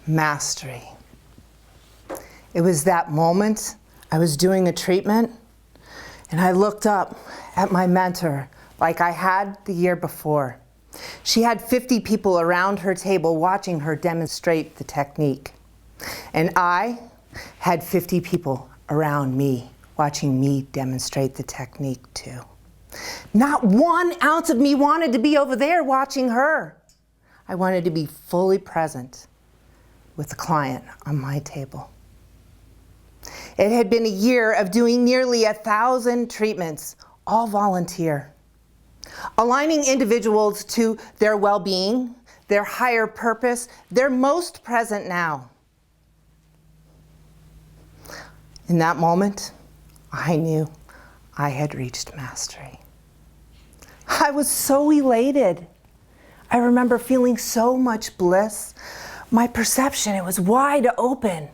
mastery. It was that moment I was doing a treatment and I looked up at my mentor like I had the year before. She had 50 people around her table watching her demonstrate the technique. And I had 50 people around me watching me demonstrate the technique too. Not 1 ounce of me wanted to be over there watching her. I wanted to be fully present with the client on my table. It had been a year of doing nearly 1,000 treatments, all volunteer, aligning individuals to their well-being, their higher purpose, their most present now. In that moment, I knew I had reached mastery. I was so elated. I remember feeling so much bliss. My perception, it was wide open.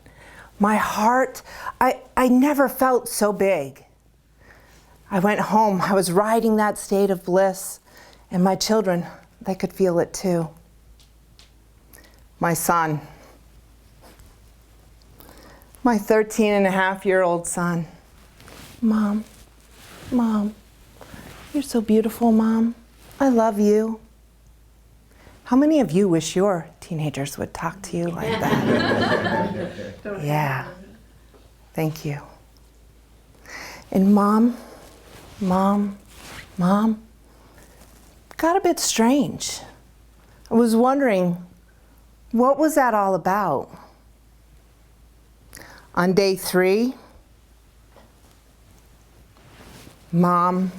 My heart, I never felt so big. I went home, I was riding that state of bliss, and my children, they could feel it too. My son, my 13-and-a-half-year-old son, Mom, you're so beautiful, Mom. I love you. How many of you wish your teenagers would talk to you like that? Yeah, thank you. And Mom, got a bit strange. I was wondering, what was that all about? On day 3, Mom.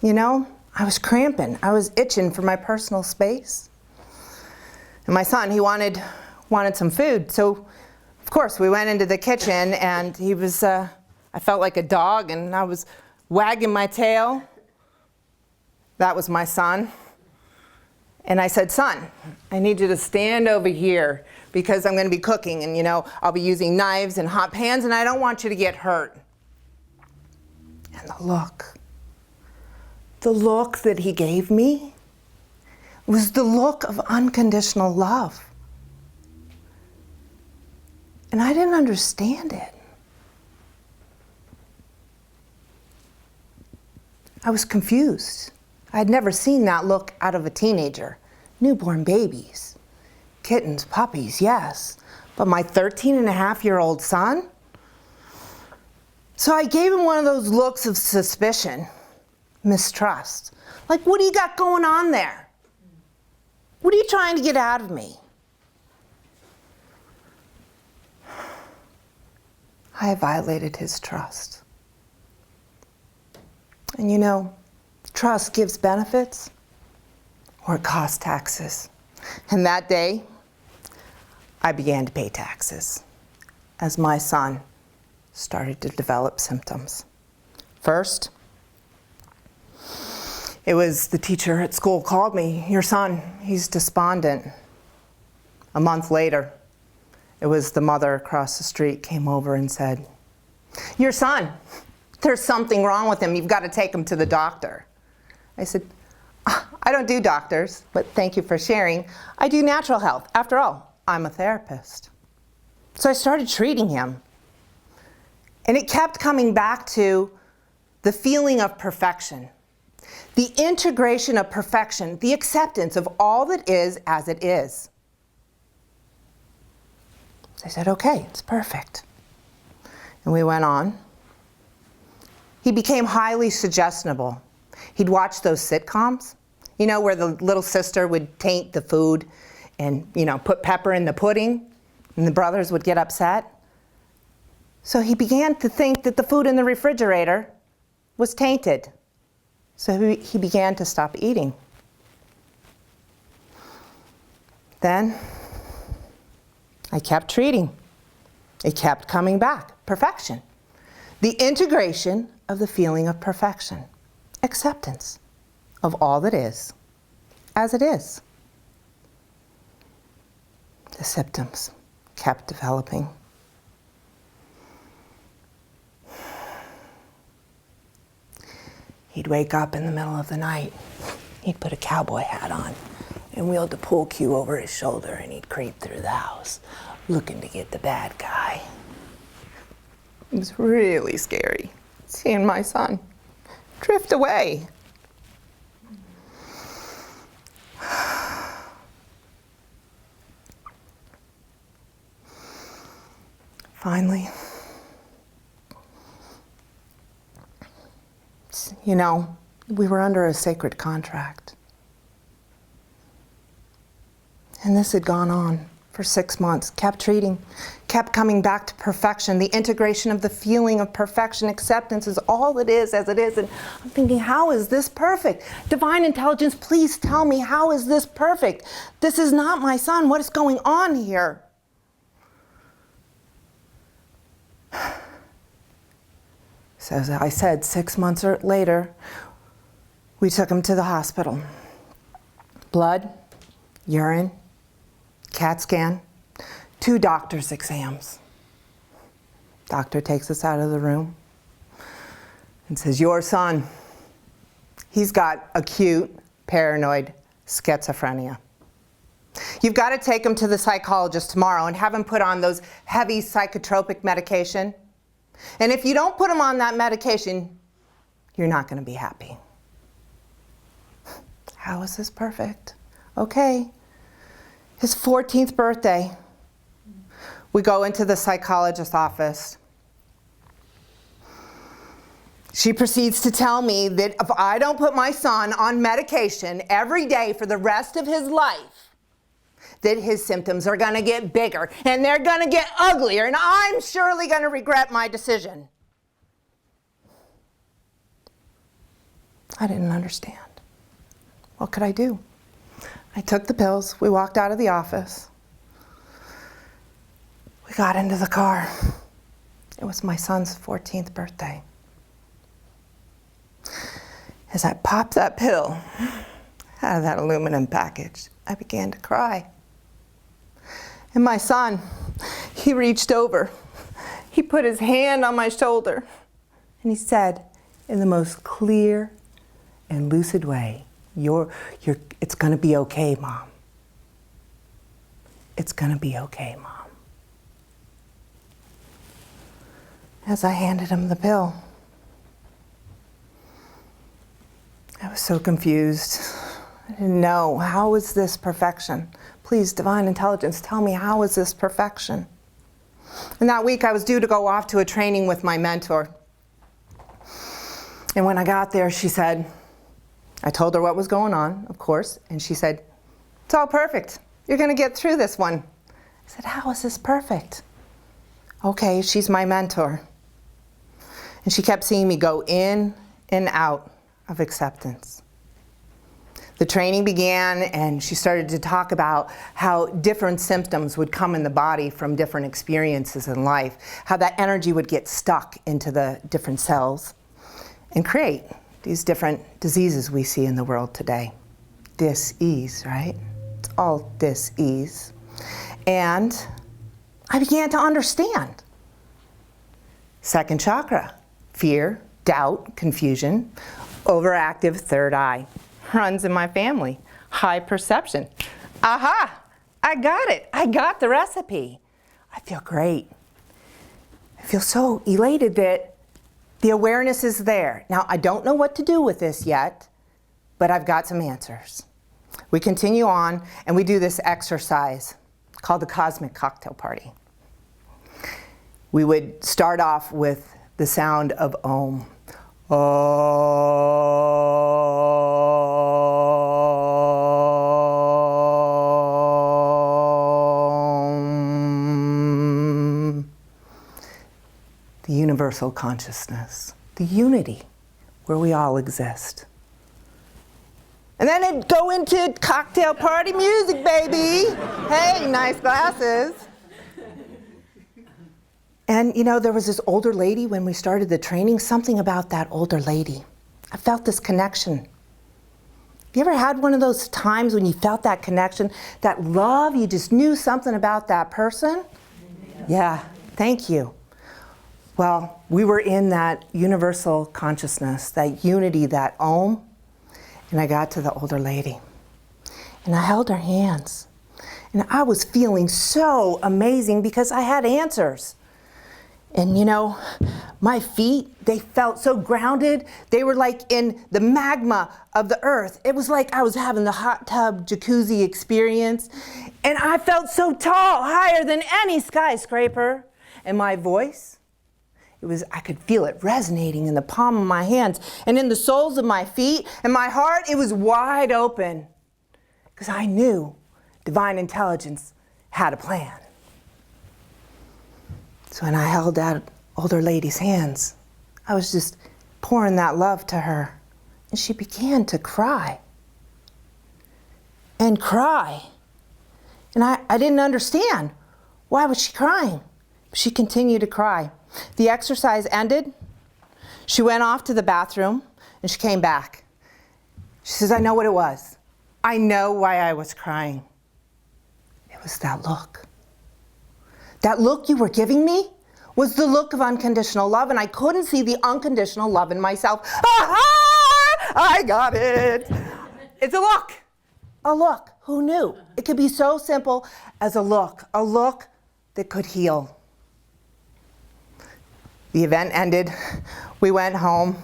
You know, I was cramping. I was itching for my personal space. And my son, he wanted some food. So, of course, we went into the kitchen and he was, I felt like a dog and I was wagging my tail. That was my son. And I said, son, I need you to stand over here because I'm going to be cooking and, you know, I'll be using knives and hot pans and I don't want you to get hurt. And the look that he gave me was the look of unconditional love. And I didn't understand it. I was confused. I had never seen that look out of a teenager. Newborn babies, kittens, puppies, yes. But my 13-and-a-half-year-old son? So I gave him one of those looks of suspicion, mistrust. Like, what do you got going on there? What are you trying to get out of me? I violated his trust. And you know, trust gives benefits or it costs taxes. And that day, I began to pay taxes as my son started to develop symptoms. First, it was the teacher at school called me, your son, he's despondent. A month later, it was the mother across the street came over and said, your son, there's something wrong with him. You've got to take him to the doctor. I said, I don't do doctors, but thank you for sharing. I do natural health. After all, I'm a therapist. So I started treating him. And it kept coming back to the feeling of perfection, the integration of perfection, the acceptance of all that is as it is. I said, okay, it's perfect. And we went on. He became highly suggestible. He'd watch those sitcoms, you know, where the little sister would taint the food and, you know, put pepper in the pudding, and the brothers would get upset. So he began to think that the food in the refrigerator was tainted. So he began to stop eating. Then I kept treating. It kept coming back. Perfection. The integration of the feeling of perfection. Acceptance of all that is as it is. The symptoms kept developing. He'd wake up in the middle of the night. He'd put a cowboy hat on and wheeled the pool cue over his shoulder, and he'd creep through the house looking to get the bad guy. It was really scary seeing my son drift away. Finally, you know, we were under a sacred contract. And this had gone on for 6 months, kept coming back to perfection. The integration of the feeling of perfection, acceptance is all it is as it is. And I'm thinking, how is this perfect? Divine intelligence, please tell me, how is this perfect? This is not my son. What is going on here? So as I said, 6 months later, we took him to the hospital. Blood, urine, CAT scan, 2 doctor's exams. Doctor takes us out of the room and says, your son, he's got acute paranoid schizophrenia. You've got to take him to the psychologist tomorrow and have him put on those heavy psychotropic medication. And if you don't put him on that medication, you're not going to be happy. How is this perfect? Okay. His 14th birthday, we go into the psychologist's office. She proceeds to tell me that if I don't put my son on medication every day for the rest of his life, that his symptoms are going to get bigger and they're going to get uglier, and I'm surely going to regret my decision. I didn't understand. What could I do? I took the pills. We walked out of the office. We got into the car. It was my son's 14th birthday. As I popped that pill out of that aluminum package, I began to cry. And my son, he reached over. He put his hand on my shoulder, and he said, in the most clear and lucid way, it's going to be okay, Mom. It's going to be okay, Mom. As I handed him the pill, I was so confused. I didn't know, how is this perfection? Please, divine intelligence, tell me, how is this perfection? And that week I was due to go off to a training with my mentor. And when I got there, she said, I told her what was going on, of course, and she said, it's all perfect. You're going to get through this one. I said, how is this perfect? Okay, she's my mentor. And she kept seeing me go in and out of acceptance. The training began, and she started to talk about how different symptoms would come in the body from different experiences in life, how that energy would get stuck into the different cells and create these different diseases we see in the world today. Dis-ease, right? It's all dis-ease. And I began to understand. Second chakra, fear, doubt, confusion, overactive third eye. Runs in my family. High perception. Aha! I got it. I got the recipe. I feel great. I feel so elated that the awareness is there. Now, I don't know what to do with this yet, but I've got some answers. We continue on, and we do this exercise called the cosmic cocktail party. We would start off with the sound of Om. The universal consciousness, the unity where we all exist. And then it'd go into cocktail party music, baby. Hey, nice glasses. And you know, there was this older lady when we started the training, something about that older lady. I felt this connection. Have you ever had one of those times when you felt that connection, that love, you just knew something about that person? Yeah, thank you. Well, we were in that universal consciousness, that unity, that Om, and I got to the older lady. and I held her hands. And I was feeling so amazing because I had answers. And you know, my feet, they felt so grounded. They were like in the magma of the earth. It was like I was having the hot tub jacuzzi experience. And I felt so tall, higher than any skyscraper. And my voice, I could feel it resonating in the palm of my hands and in the soles of my feet. And my heart, it was wide open. Because I knew divine intelligence had a plan. So when I held that older lady's hands, I was just pouring that love to her. And she began to cry. And cry. And I didn't understand. Why was she crying? She continued to cry. The exercise ended. She went off to the bathroom and she came back. She says, I know what it was. I know why I was crying. It was that look. That look you were giving me was the look of unconditional love, and I couldn't see the unconditional love in myself. Aha! I got it. It's a look. A look. Who knew? It could be so simple as a look that could heal. The event ended. We went home.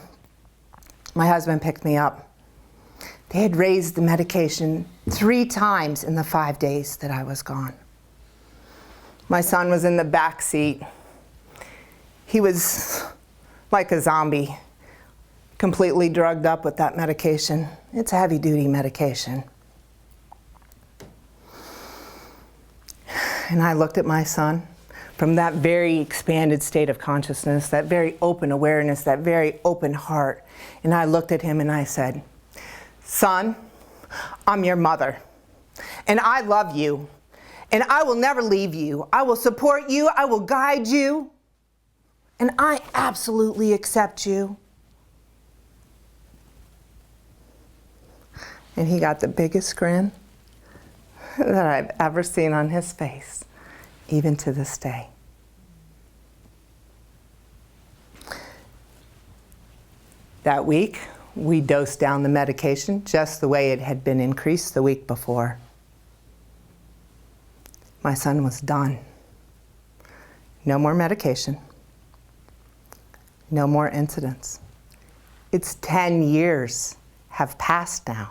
My husband picked me up. They had raised the medication 3 times in the 5 days that I was gone. My son was in the back seat. He was like a zombie, completely drugged up with that medication. It's a heavy-duty medication. And I looked at my son from that very expanded state of consciousness, that very open awareness, that very open heart. And I looked at him and I said, son, I'm your mother, and I love you. And I will never leave you. I will support you. I will guide you. And I absolutely accept you. And he got the biggest grin that I've ever seen on his face, even to this day. That week, we dosed down the medication just the way it had been increased the week before. My son was done. No more medication. No more incidents. It's 10 years have passed now.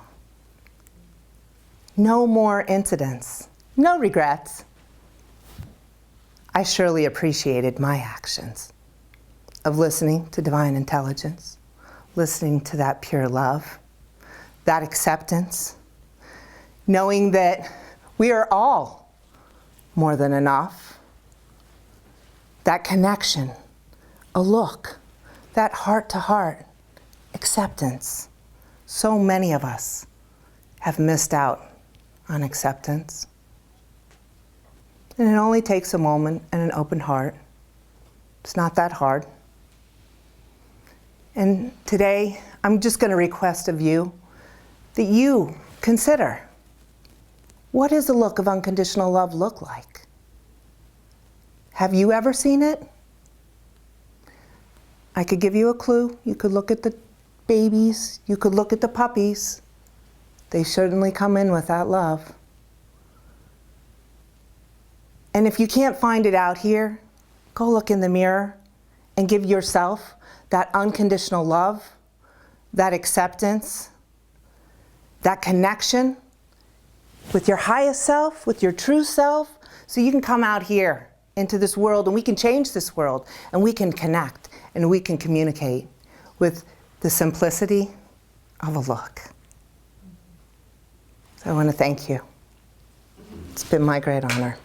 No more incidents. No regrets. I surely appreciated my actions of listening to divine intelligence, listening to that pure love, that acceptance, knowing that we are all more than enough. That connection, a look, that heart-to-heart acceptance. So many of us have missed out on acceptance. And it only takes a moment and an open heart. It's not that hard. And today, I'm just going to request of you that you consider, what does the look of unconditional love look like? Have you ever seen it? I could give you a clue. You could look at the babies. You could look at the puppies. They certainly come in with that love. And if you can't find it out here, go look in the mirror and give yourself that unconditional love, that acceptance, that connection with your highest self, with your true self, so you can come out here into this world and we can change this world and we can connect and we can communicate with the simplicity of a look. So I want to thank you. It's been my great honor.